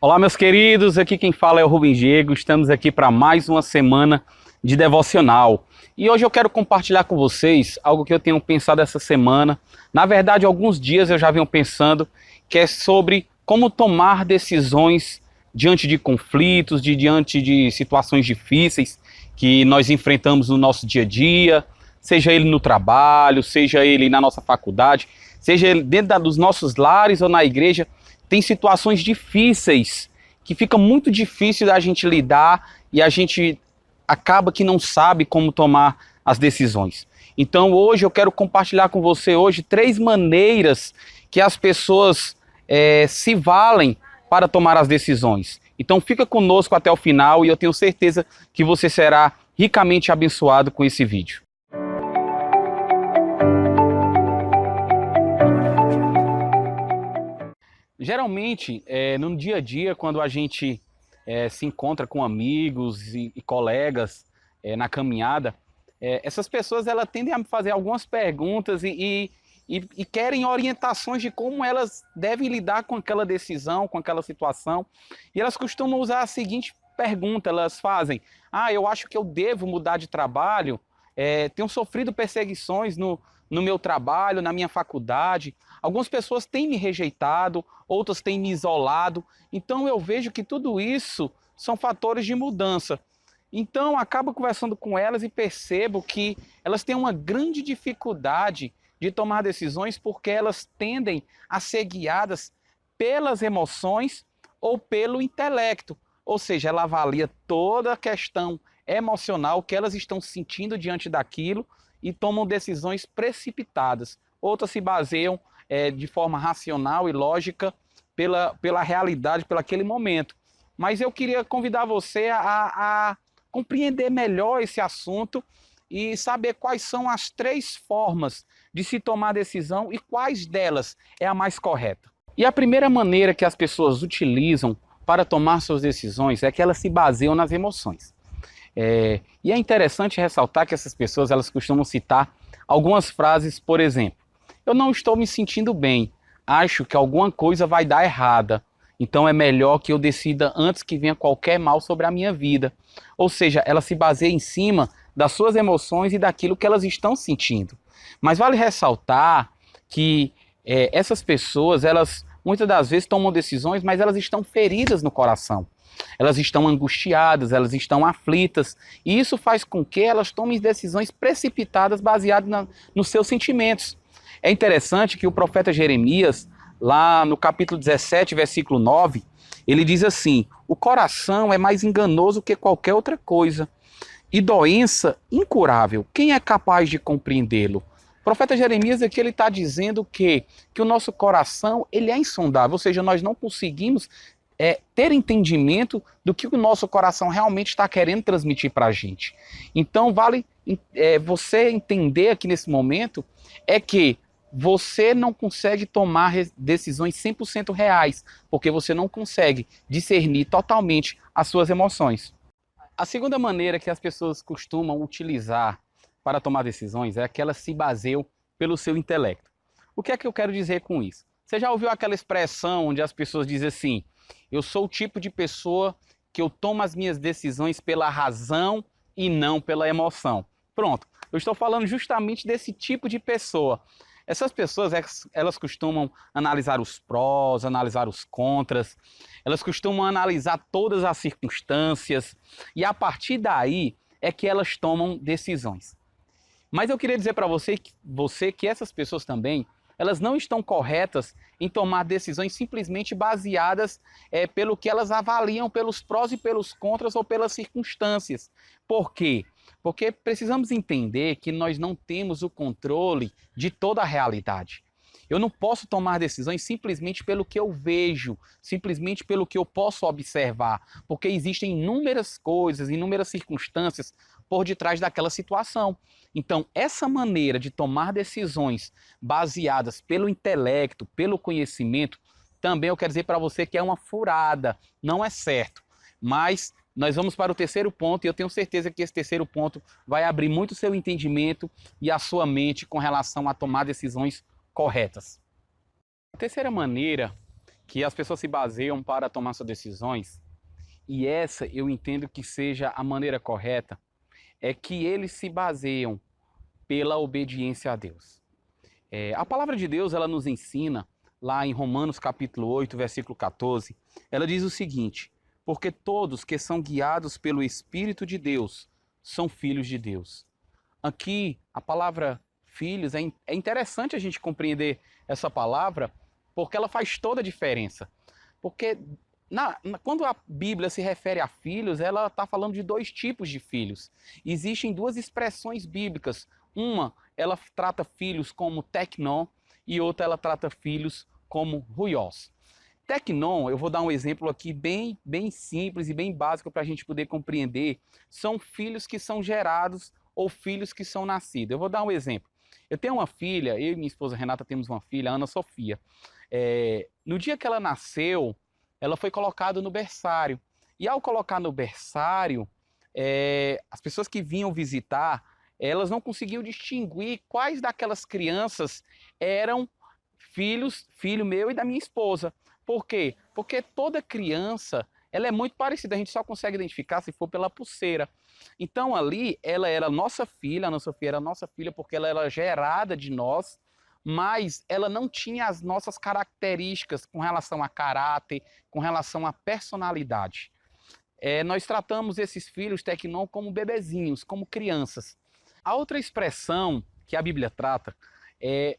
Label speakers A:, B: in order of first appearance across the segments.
A: Olá, meus queridos, aqui quem fala é o Rubem Diego, estamos aqui para mais uma semana de devocional. E hoje eu quero compartilhar com vocês algo que eu tenho pensado essa semana. Na verdade, alguns dias eu já venho pensando, que é sobre como tomar decisões diante de conflitos, diante de situações difíceis que nós enfrentamos no nosso dia a dia, seja ele no trabalho, seja ele na nossa faculdade, seja ele dentro dos nossos lares ou na igreja. Tem situações difíceis que fica muito difícil da gente lidar e a gente acaba que não sabe como tomar as decisões. Então hoje eu quero compartilhar com você hoje 3 maneiras que as pessoas se valem para tomar as decisões. Então fica conosco até o final e eu tenho certeza que você será ricamente abençoado com esse vídeo. Geralmente, no dia a dia, quando a gente se encontra com amigos e colegas na caminhada, essas pessoas elas tendem a fazer algumas perguntas e querem orientações de como elas devem lidar com aquela decisão, com aquela situação. E elas costumam usar a seguinte pergunta, elas fazem: eu acho que eu devo mudar de trabalho, tenho sofrido perseguições no meu trabalho, na minha faculdade. Algumas pessoas têm me rejeitado, outras têm me isolado. Então eu vejo que tudo isso são fatores de mudança. Então acabo conversando com elas e percebo que elas têm uma grande dificuldade de tomar decisões porque elas tendem a ser guiadas pelas emoções ou pelo intelecto. Ou seja, ela avalia toda a questão emocional que elas estão sentindo diante daquilo e tomam decisões precipitadas. Outras se baseiam de forma racional e lógica pela realidade, pelo aquele momento. Mas eu queria convidar você a compreender melhor esse assunto e saber quais são as 3 formas de se tomar decisão e quais delas é a mais correta. E a primeira maneira que as pessoas utilizam para tomar suas decisões é que elas se baseiam nas emoções. E é interessante ressaltar que essas pessoas elas costumam citar algumas frases, por exemplo: eu não estou me sentindo bem, acho que alguma coisa vai dar errada, então é melhor que eu decida antes que venha qualquer mal sobre a minha vida. Ou seja, ela se baseia em cima das suas emoções e daquilo que elas estão sentindo. Mas vale ressaltar que essas pessoas, elas muitas das vezes tomam decisões, mas elas estão feridas no coração. Elas estão angustiadas, elas estão aflitas, e isso faz com que elas tomem decisões precipitadas baseadas nos seus sentimentos. É interessante que o profeta Jeremias, lá no capítulo 17, versículo 9, ele diz assim: o coração é mais enganoso que qualquer outra coisa, e doença incurável, quem é capaz de compreendê-lo? O profeta Jeremias aqui ele está dizendo que o nosso coração ele é insondável, ou seja, nós não conseguimos ter entendimento do que o nosso coração realmente está querendo transmitir para a gente. Então vale você entender aqui nesse momento que você não consegue tomar decisões 100% reais, porque você não consegue discernir totalmente as suas emoções. A segunda maneira que as pessoas costumam utilizar para tomar decisões é que elas se baseiam pelo seu intelecto. O que é que eu quero dizer com isso? Você já ouviu aquela expressão onde as pessoas dizem assim: eu sou o tipo de pessoa que eu tomo as minhas decisões pela razão e não pela emoção? Pronto, eu estou falando justamente desse tipo de pessoa. Essas pessoas, elas costumam analisar os prós, analisar os contras, elas costumam analisar todas as circunstâncias e a partir daí é que elas tomam decisões. Mas eu queria dizer para você que essas pessoas também, elas não estão corretas em tomar decisões simplesmente baseadas pelo que elas avaliam, pelos prós e pelos contras ou pelas circunstâncias. Por quê? Porque precisamos entender que nós não temos o controle de toda a realidade. Eu não posso tomar decisões simplesmente pelo que eu vejo, simplesmente pelo que eu posso observar, porque existem inúmeras coisas, inúmeras circunstâncias por detrás daquela situação. Então, essa maneira de tomar decisões baseadas pelo intelecto, pelo conhecimento, também eu quero dizer para você que é uma furada, não é certo. Mas nós vamos para o terceiro ponto e eu tenho certeza que esse terceiro ponto vai abrir muito o seu entendimento e a sua mente com relação a tomar decisões corretas. A terceira maneira que as pessoas se baseiam para tomar suas decisões, e essa eu entendo que seja a maneira correta, é que eles se baseiam pela obediência a Deus. A palavra de Deus, ela nos ensina, lá em Romanos capítulo 8, versículo 14, ela diz o seguinte: porque todos que são guiados pelo Espírito de Deus são filhos de Deus. Aqui, a palavra filhos, é interessante a gente compreender essa palavra, porque ela faz toda a diferença. Porque quando a Bíblia se refere a filhos, ela está falando de dois tipos de filhos. Existem duas expressões bíblicas. Uma, ela trata filhos como teknon, e outra, ela trata filhos como ruios. Teknon, eu vou dar um exemplo aqui bem simples e bem básico para a gente poder compreender. São filhos que são gerados ou filhos que são nascidos. Eu vou dar um exemplo. Eu tenho uma filha, eu e minha esposa Renata temos uma filha, Ana Sofia. No dia que ela nasceu, ela foi colocada no berçário. E ao colocar no berçário, as pessoas que vinham visitar, elas não conseguiam distinguir quais daquelas crianças eram filho meu e da minha esposa. Por quê? Porque toda criança, ela é muito parecida, a gente só consegue identificar se for pela pulseira. Então ali, ela era nossa filha, a Ana Sofia era nossa filha porque ela era gerada de nós, mas ela não tinha as nossas características com relação a caráter, com relação a personalidade. Nós tratamos esses filhos teknon como bebezinhos, como crianças. A outra expressão que a Bíblia trata é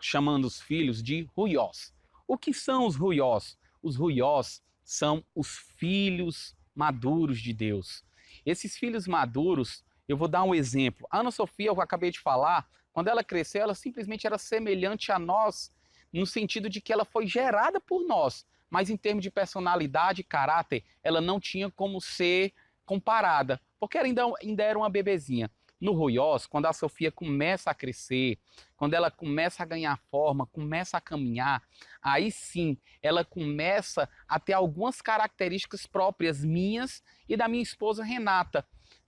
A: chamando os filhos de ruios. O que são os ruios? Os ruios são os filhos maduros de Deus. Esses filhos maduros, eu vou dar um exemplo. A Ana Sofia, eu acabei de falar, quando ela cresceu, ela simplesmente era semelhante a nós, no sentido de que ela foi gerada por nós, mas em termos de personalidade e caráter, ela não tinha como ser comparada, porque ela ainda era uma bebezinha. No ruios, quando a Sofia começa a crescer, quando ela começa a ganhar forma, começa a caminhar, aí sim, ela começa a ter algumas características próprias minhas e da minha esposa Renata.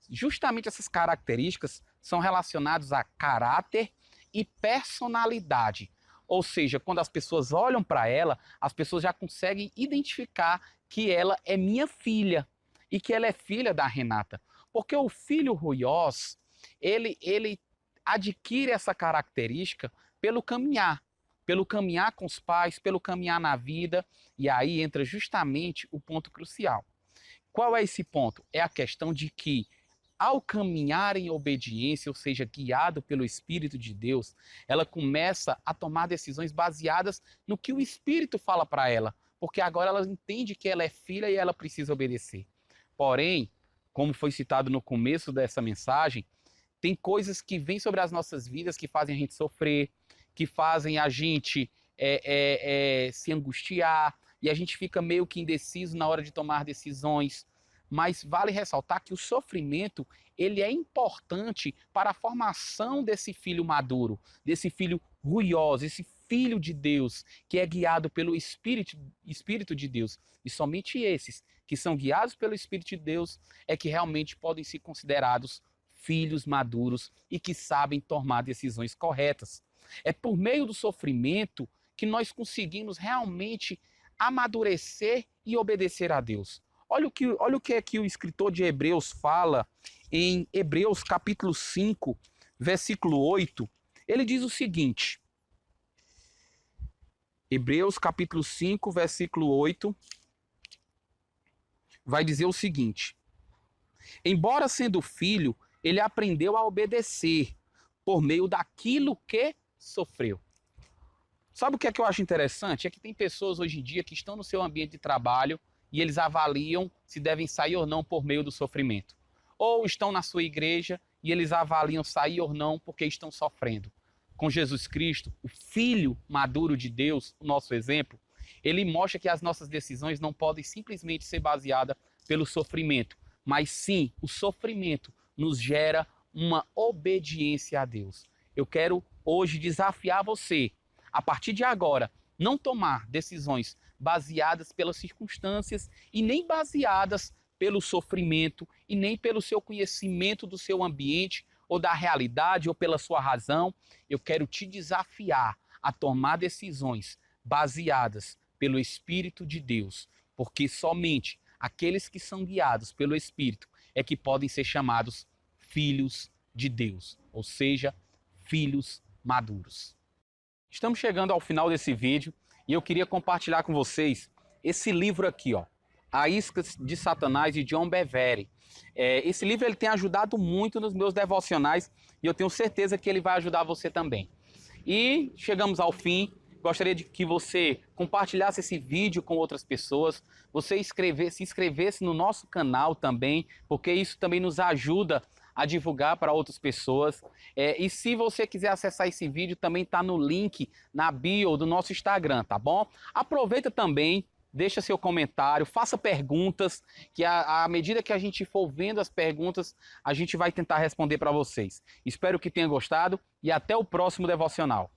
A: Justamente essas características são relacionadas a caráter e personalidade. Ou seja, quando as pessoas olham para ela, as pessoas já conseguem identificar que ela é minha filha e que ela é filha da Renata. Porque o filho ruios, ele adquire essa característica pelo caminhar com os pais, pelo caminhar na vida, e aí entra justamente o ponto crucial. Qual é esse ponto? É a questão de que, ao caminhar em obediência, ou seja, guiado pelo Espírito de Deus, ela começa a tomar decisões baseadas no que o Espírito fala para ela, porque agora ela entende que ela é filha e ela precisa obedecer. Porém, como foi citado no começo dessa mensagem, tem coisas que vêm sobre as nossas vidas que fazem a gente sofrer, que fazem a gente se angustiar, e a gente fica meio que indeciso na hora de tomar decisões. Mas vale ressaltar que o sofrimento, ele é importante para a formação desse filho maduro, desse filho ruios, esse filho de Deus, que é guiado pelo Espírito de Deus. E somente esses que são guiados pelo Espírito de Deus é que realmente podem ser considerados filhos maduros e que sabem tomar decisões corretas. É por meio do sofrimento que nós conseguimos realmente amadurecer e obedecer a Deus. Olha o que aqui o escritor de Hebreus fala em Hebreus capítulo 5, versículo 8. Ele diz o seguinte, Hebreus capítulo 5, versículo 8, vai dizer o seguinte: embora sendo filho, ele aprendeu a obedecer por meio daquilo que sofreu. Sabe o que é que eu acho interessante? É que tem pessoas hoje em dia que estão no seu ambiente de trabalho e eles avaliam se devem sair ou não por meio do sofrimento. Ou estão na sua igreja e eles avaliam sair ou não porque estão sofrendo. Com Jesus Cristo, o Filho maduro de Deus, o nosso exemplo, ele mostra que as nossas decisões não podem simplesmente ser baseadas pelo sofrimento, mas sim, o sofrimento nos gera uma obediência a Deus. Eu quero hoje desafiar você, a partir de agora, não tomar decisões baseadas pelas circunstâncias e nem baseadas pelo sofrimento e nem pelo seu conhecimento do seu ambiente ou da realidade ou pela sua razão. Eu quero te desafiar a tomar decisões baseadas pelo Espírito de Deus, porque somente aqueles que são guiados pelo Espírito é que podem ser chamados filhos de Deus, ou seja, filhos maduros. Estamos chegando ao final desse vídeo e eu queria compartilhar com vocês esse livro aqui, ó, A Isca de Satanás, de John Bevere. Esse livro ele tem ajudado muito nos meus devocionais e eu tenho certeza que ele vai ajudar você também. E chegamos ao fim. Gostaria de que você compartilhasse esse vídeo com outras pessoas, você se inscrevesse no nosso canal também, porque isso também nos ajuda a divulgar para outras pessoas. E se você quiser acessar esse vídeo, também está no link na bio do nosso Instagram, tá bom? Aproveita também, deixa seu comentário, faça perguntas, que à medida que a gente for vendo as perguntas, a gente vai tentar responder para vocês. Espero que tenha gostado e até o próximo devocional.